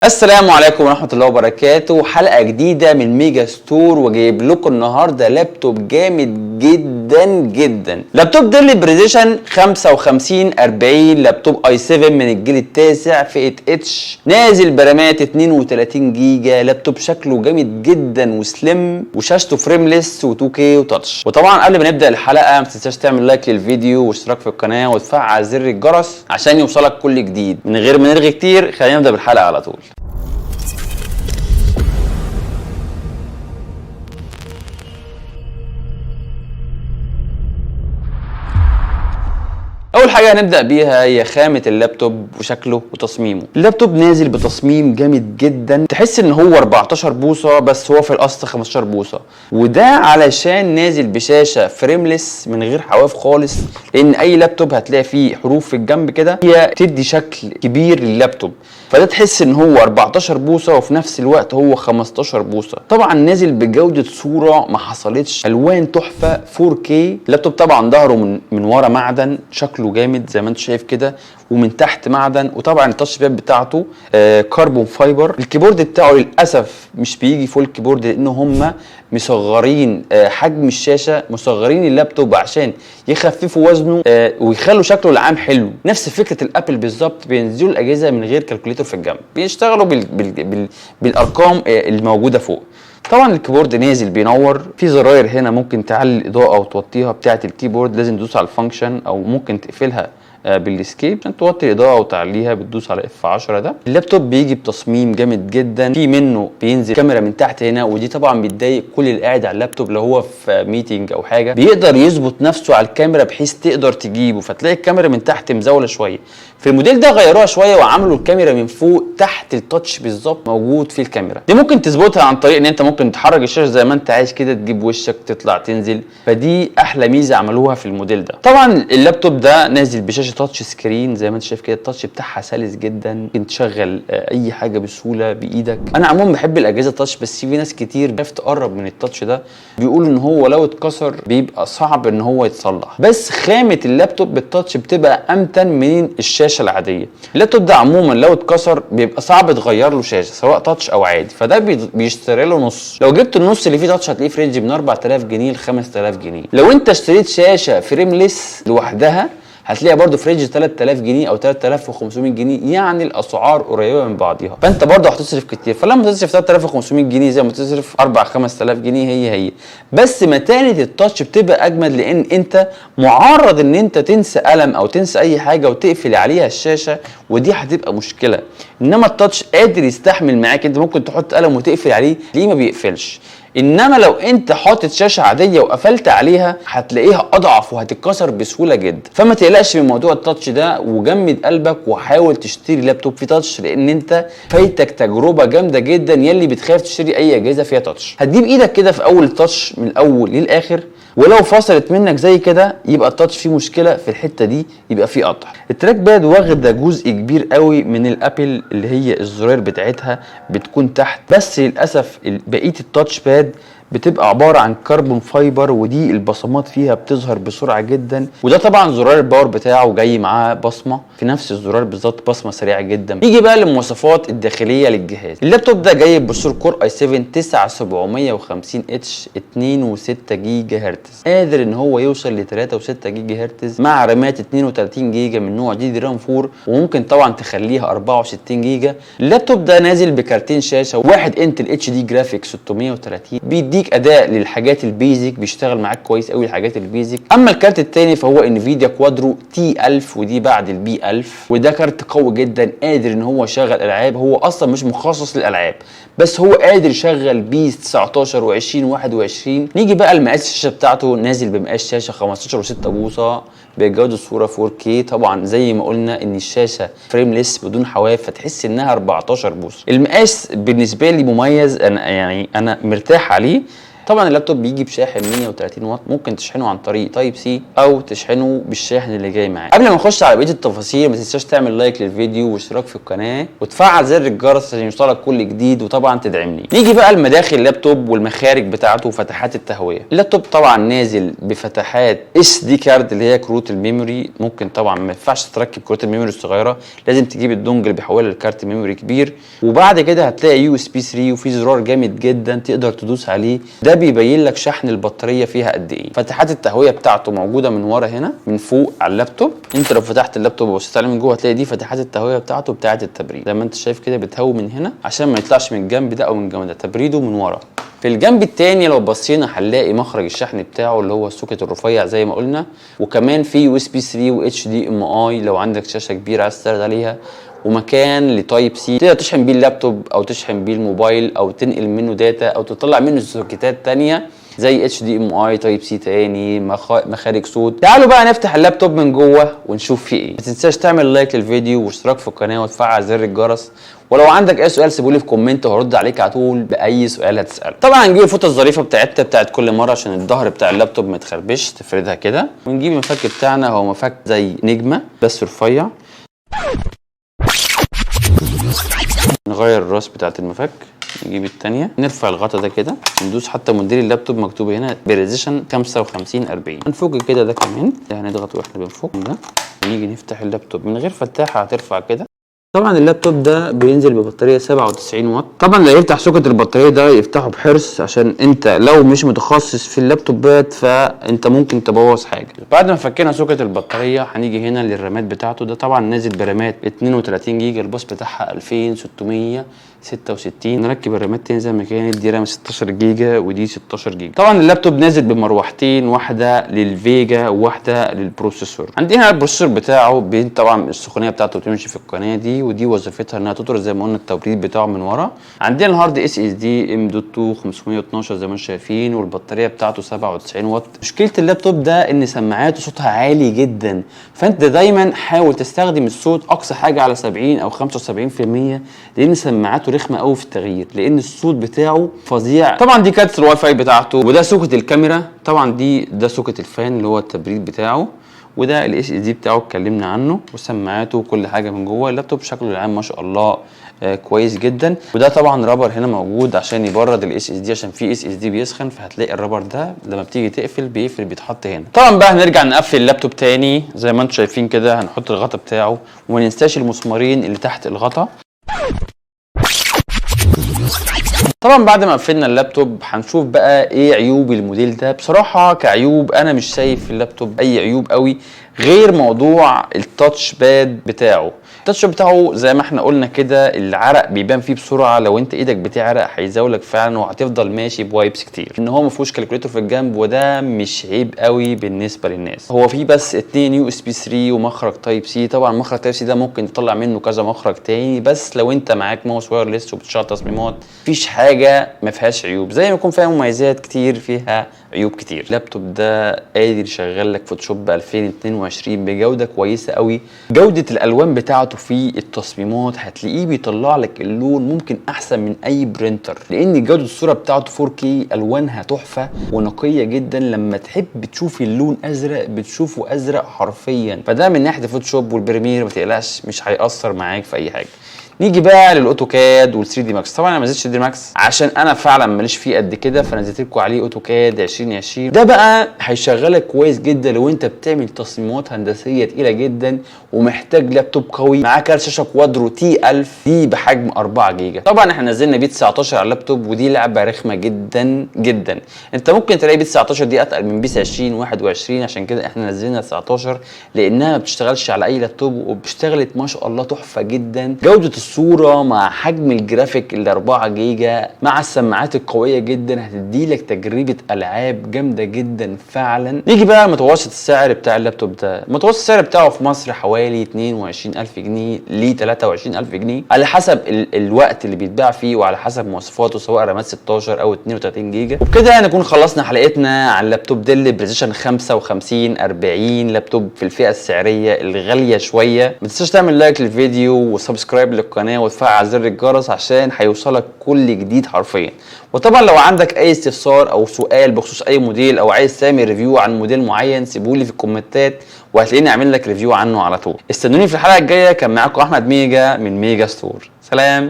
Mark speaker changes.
Speaker 1: السلام عليكم ورحمة الله وبركاته. حلقة جديدة من ميجا ستور، وجايب لكم النهاردة لابتوب جامد جدا جدا. لابتوب ديل بريزيشن 5540، لابتوب i7 من الجيل التاسع، فئة اتش، نازل برامات 32 جيجا. لابتوب شكله جامد جدا وسليم، وشاشته فريمليس و2K وتاتش. وطبعا قبل ما نبدأ الحلقة ما تنساش تعمل لايك للفيديو واشتراك في القناة وتفعل زر الجرس عشان يوصلك كل جديد. من غير ما نرغي كتير، خلينا نبدأ بالحلقة على طول. اول حاجه هنبدا بيها هي خامه اللابتوب وشكله وتصميمه. اللابتوب نازل بتصميم جامد جدا، تحس ان هو 14 بوصه بس هو في الاصل 15 بوصه، وده علشان نازل بشاشه فريمليس من غير حواف خالص، لان اي لابتوب هتلاقي فيه حروف في الجنب كده هي تدي شكل كبير لللابتوب، فده تحس ان هو 14 بوصه وفي نفس الوقت هو 15 بوصه. طبعا نازل بجوده صوره ما حصلتش، الوان تحفه 4K. اللابتوب طبعا ظهره من ورا معدن، شكله جامد زي ما انت شايف كده، ومن تحت معدن. وطبعا التاتش باد بتاعته كربون فايبر. الكيبورد بتاعه للاسف مش بيجي فول كيبورد، لان هم مصغرين حجم الشاشه، مصغرين اللابتوب عشان يخففوا وزنه ويخلوا شكله العام حلو. نفس فكره الابل بالظبط، بينزلوا الاجهزه من غير كالكوليتور في الجنب، بيشتغلوا بالارقام الموجوده فوق. طبعا الكيبورد نازل بينور، في زراير هنا ممكن تعلي الاضاءه وتوطيها بتاعه الكيبورد، لازم تدوس على الفانكشن او ممكن تقفلها بالاسكيب عشان توطي الاضاءه وتعليها، بتدوس على F10. ده اللابتوب بيجي بتصميم جامد جدا، في منه بينزل كاميرا من تحت هنا، ودي طبعا بتضايق كل اللي قاعد على اللابتوب لو هو في ميتنج او حاجه، بيقدر يظبط نفسه على الكاميرا بحيث تقدر تجيبه، فتلاقي الكاميرا من تحت مزاوله شويه. في الموديل ده غيروها شويه وعملوا الكاميرا من فوق تحت التاتش بالظبط موجود في الكاميرا. دي ممكن تظبطها عن طريق ان انت ممكن تحرك الشاشه زي ما انت عايز كده، تجيب وشك تطلع تنزل، فدي احلى ميزه عملوها في الموديل ده. طبعا اللابتوب ده نازل بشاشه تاتش سكرين زي ما انت شايف كده، التاتش بتاعها سلس جدا، ممكن تشغل اي حاجه بسهوله بايدك. انا عموما بحب الاجهزه تاتش، بس في ناس كتير بتخاف تقرب من التاتش ده، بيقولوا ان هو لو اتكسر بيبقى صعب ان هو يتصلح. بس خامه اللابتوب بالتاتش بتبقى امتن من الشاشه العاديه. اللابتوب ده عموما لو اتكسر بيبقى صعب تغير له شاشه سواء تاتش او عادي، فده بيشتري له نص. لو جبت النص اللي فيه تاتش هتلاقيه في رينج من 4000 جنيه ل 5000 جنيه. لو انت اشتريت شاشه فريمليس لوحدها هتلاقيها برضو في رينج 3000 جنيه او 3500 جنيه، يعني الاسعار قريبه من بعضيها، فانت برضو هتصرف كتير. فلما تصرف 3500 جنيه زي ما تصرف 4 5000 جنيه هي بس متانه التاتش بتبقى اجمد، لان انت معرض ان انت تنسى قلم او تنسى اي حاجه وتقفل عليها الشاشه، ودي هتبقى مشكله. انما التاتش قادر يستحمل معاك، انت ممكن تحط قلم وتقفل عليه ليه ما بيقفلش. انما لو انت حاطط شاشه عاديه وقفلت عليها هتلاقيها اضعف وهتتكسر بسهوله جدا. فما تقلقش من موضوع التاتش ده، وجمد قلبك وحاول تشتري لابتوب فيه تاتش، لان انت فايتك تجربه جامده جدا يلي بتخاف تشتري اي اجهزه فيها تاتش. هتجيب ايدك كده في اول التاتش من الاول للاخر، ولو فصلت منك زي كده يبقى التاتش فيه مشكله في الحته دي، يبقى فيه قطع. التراك باد واخده جزء كبير قوي من الابل، اللي هي الزراير بتاعتها بتكون تحت، بس للاسف بقيه التاتش باد بتبقى عباره عن كربون فايبر، ودي البصمات فيها بتظهر بسرعه جدا. وده طبعا زرار الباور بتاعه جاي معاه بصمه في نفس الزرار بالظبط، بصمه سريعه جدا. نيجي بقى للمواصفات الداخليه للجهاز. اللابتوب ده جاي ببروسيسور كور i7 9750 اتش 2.6 جيجا هرتز، قادر ان هو يوصل ل 3.6 جيجا هرتز مع رامات 32 جيجا من نوع دي رام 4، وممكن طبعا تخليها 64 جيجا. اللابتوب ده نازل بكارتين شاشه، واحد انتل اتش دي جرافيك 630، بيديك اداء للحاجات البيزك، بيشتغل معاك كويس قوي الحاجات البيزك. اما الكارت الثاني فهو انفيديا كوادرو تي 1000، ودي بعد البي 1000، وده كارت قوي جدا، قادر ان هو يشغل العاب. هو اصلا مش مخصص للالعاب، بس هو قادر يشغل بيس 19 و20 21. نيجي بقى لمقاس الشاشه بتاعته، نازل بمقاس شاشه 15 و6 بوصه بجوده صوره 4K. طبعا زي ما قلنا ان الشاشه فريمليس بدون حواف، فتحس انها 14 بوصه. المقاس بالنسبه لي مميز، انا مرتاح عليه. طبعا اللابتوب بيجي بشاحن 130 واط، ممكن تشحنه عن طريق تايب سي او تشحنه بالشاحن اللي جاي معاه. قبل ما نخش على بقيه التفاصيل ما تنساش تعمل لايك للفيديو واشتراك في القناه وتفعل زر الجرس عشان يوصلك كل جديد، وطبعا تدعمني. نيجي بقى لمداخل اللابتوب والمخارج بتاعته وفتحات التهويه. اللابتوب طبعا نازل بفتحات اس دي كارد اللي هي كروت الميموري. ممكن طبعا ما ينفعش تركب كروت الميموري الصغيره، لازم تجيب الدونجل بيحولها لكارت ميموري كبير. وبعد كده هتلاقي يو اس بي 3 وفي زرار جامد جدا تقدر تدوس عليه، ده بيبين لك شحن البطاريه فيها قد ايه. فتحات التهويه بتاعته موجوده من ورا هنا من فوق على اللابتوب. انت لو فتحت اللابتوب وبصيت عليه من جوه هتلاقي دي فتحات التهويه بتاعته بتاعه التبريد، زي ما انت شايف كده بتهوي من هنا عشان ما يطلعش من الجنب ده او من الجنب ده، تبريده من ورا. في الجنب التاني لو بصينا هنلاقي مخرج الشحن بتاعه اللي هو السوكت الرفيع زي ما قلنا، وكمان في يو اس بي 3 و اتش دي ام اي لو عندك شاشه كبيره عايز تستعرض عليها، ومكان لتايب سي تقدر تشحن بيه اللابتوب او تشحن بيه الموبايل او تنقل منه داتا او تطلع منه سوكيتات تانية زي اتش دي ام اي، تايب سي تاني، مخارج صوت. تعالوا بقى نفتح اللابتوب من جوه ونشوف فيه ايه. ما تنساش تعمل لايك للفيديو واشتراك في القناه وتفعل زر الجرس، ولو عندك اي سؤال سيبولي في كومنت وهرد عليك على طول باي سؤال هتساله. طبعا هنجيب الفوطه الظريفه بتاعتها بتاعت كل مره عشان الظهر بتاع اللابتوب ما يتخربش، تفردها كده. ونجيب المفك بتاعنا، هو مفك زي نجمه بس رفيع. نغير الراس بتاعت المفك، نجيب الثانيه، نرفع الغطا ده كده، ندوس حتى موديل اللابتوب مكتوب هنا بريزيشن 5540. هنفك كده ده كمان، هنضغط واحنا بنفك ده، ونيجي نفتح اللابتوب من غير فتاحه، هترفع كده. طبعا اللابتوب ده بينزل ببطاريه 97 واط. طبعا اللي يفتح سوكت البطاريه ده يفتحه بحرص، عشان انت لو مش متخصص في اللابتوبات فانت ممكن تبوظ حاجه. بعد ما فكينا سوكت البطاريه هنيجي هنا للرامات بتاعته. ده طبعا نازل برامات 32 جيجا، الباص بتاعها 2666. نركب الرامات تاني زي ما كانت، دي رام 16 جيجا ودي 16 جيجا. طبعا اللابتوب نازل بمروحتين، واحده للفيجا وواحده للبروسيسور. عندنا البروسيسور بتاعه طبعا السخونيه بتاعته بتمشي في القناه دي، ودي وظيفتها انها تطرد زي ما قلنا التبريد بتاعه من ورا. عندنا الهارد اس اس دي ام دوت 2 512 زي ما انتم شايفين، والبطاريه بتاعته 97 واط. مشكله اللابتوب ده ان سماعاته صوتها عالي جدا، فانت دايما حاول تستخدم الصوت اقصى حاجه على 70 او 75%، لان سماعاته رخمه قوي في التغيير، لان الصوت بتاعه فظيع. طبعا دي كارت الواي فاي بتاعته، وده سوكت الكاميرا. طبعا ده سوكت الفان اللي هو التبريد بتاعه، وده الاس اس دي بتاعه اتكلمنا عنه، وسماعاته وكل حاجه من جوه. اللابتوب شكله العام ما شاء الله كويس جدا. وده طبعا رابر هنا موجود عشان يبرد الاس اس دي، عشان في اس اس دي بيسخن، فهتلاقي الرابر ده لما بتيجي تقفل بيقفل بيتحط هنا. طبعا بقى هنرجع نقفل اللابتوب تاني زي ما انتم شايفين كده. هنحط الغطا بتاعه وما ننساش المسمارين اللي تحت الغطا. طبعا بعد ما قفلنا اللابتوب هنشوف بقى ايه عيوب الموديل ده. بصراحه كعيوب انا مش شايف في اللابتوب اي عيوب قوي غير موضوع التاتش باد بتاعه. التاتش بتاعه زي ما احنا قلنا كده العرق بيبان فيه بسرعه، لو انت ايدك بتعرق هيزاولك فعلا وهتفضل ماشي بوايبس كتير. ان هو ما فيهوش كالكوليتور في الجنب، وده مش عيب قوي بالنسبه للناس. هو فيه بس 2 يو اس بي 3 ومخرج تايب سي. طبعا مخرج تايب سي ده ممكن تطلع منه كذا مخرج تاني، بس لو انت معاك ماوس وايرلس وبتشتغل تصميمات مفيش حاجه ما فيهاش عيوب، زي ما يكون فيها مميزات كتير فيها عيوب كتير. اللابتوب ده قادر يشغل لك فوتوشوب 2022 بجوده كويسه قوي. جوده الالوان بتاعته في التصميمات هتلاقيه بيطلع لك اللون ممكن احسن من اي برينتر، لان جوده الصوره بتاعته 4K، الوانها تحفه ونقيه جدا. لما تحب تشوف اللون ازرق بتشوفه ازرق حرفيا. فده من ناحيه الفوتوشوب والبريمير ما تقلقش مش هيأثر معاك في اي حاجه. نيجي بقى للاوتوكاد وال 3 دي ماكس. طبعا انا ما نزلتش 3 دي ماكس عشان انا فعلا ماليش فيه قد كده، فنزلت لكم عليه اوتوكاد 2020. ده بقى هيشغلك كويس جدا لو انت بتعمل تصميمات هندسيه تقيله جدا ومحتاج لابتوب قوي معاه كارت شاشه كوادرو تي 1000 دي بحجم 4 جيجا. طبعا احنا نزلنا بي 19 على اللابتوب، ودي لعبه رخمه جدا جدا. انت ممكن تلاقي بي 19 دي اتقل من بي 2021، عشان كده احنا نزلنا 19 لانها ما بتشتغلش على اي لابتوب، وبتشتغلت ما شاء الله تحفه جدا. جوده الصوره مع حجم الجرافيك ال 4 جيجا مع السماعات القويه جدا هتدي لك تجربه العاب جامده جدا فعلا. نيجي بقى متوسط السعر بتاع اللابتوب ده. متوسط السعر بتاعه في مصر حوالي 22000 جنيه ل 23000 جنيه على حسب الوقت اللي بيتباع فيه وعلى حسب مواصفاته، سواء رامات 16 او 32 جيجا. وبكده نكون خلصنا حلقتنا على اللابتوب ديل بريزيشن 5540، لابتوب في الفئه السعريه الغاليه شويه. ما تنساش تعمل لايك للفيديو وسبسكرايب القناه وتفعل زر الجرس عشان هيوصلك كل جديد حرفيا. وطبعا لو عندك اي استفسار او سؤال بخصوص اي موديل او عايز تعمل ريفيو عن موديل معين سيبولي في الكومنتات وهتلاقيني اعمل لك ريفيو عنه على طول. استنوني في الحلقه الجايه. كان معاكم احمد ميجا من ميجا ستور. سلام.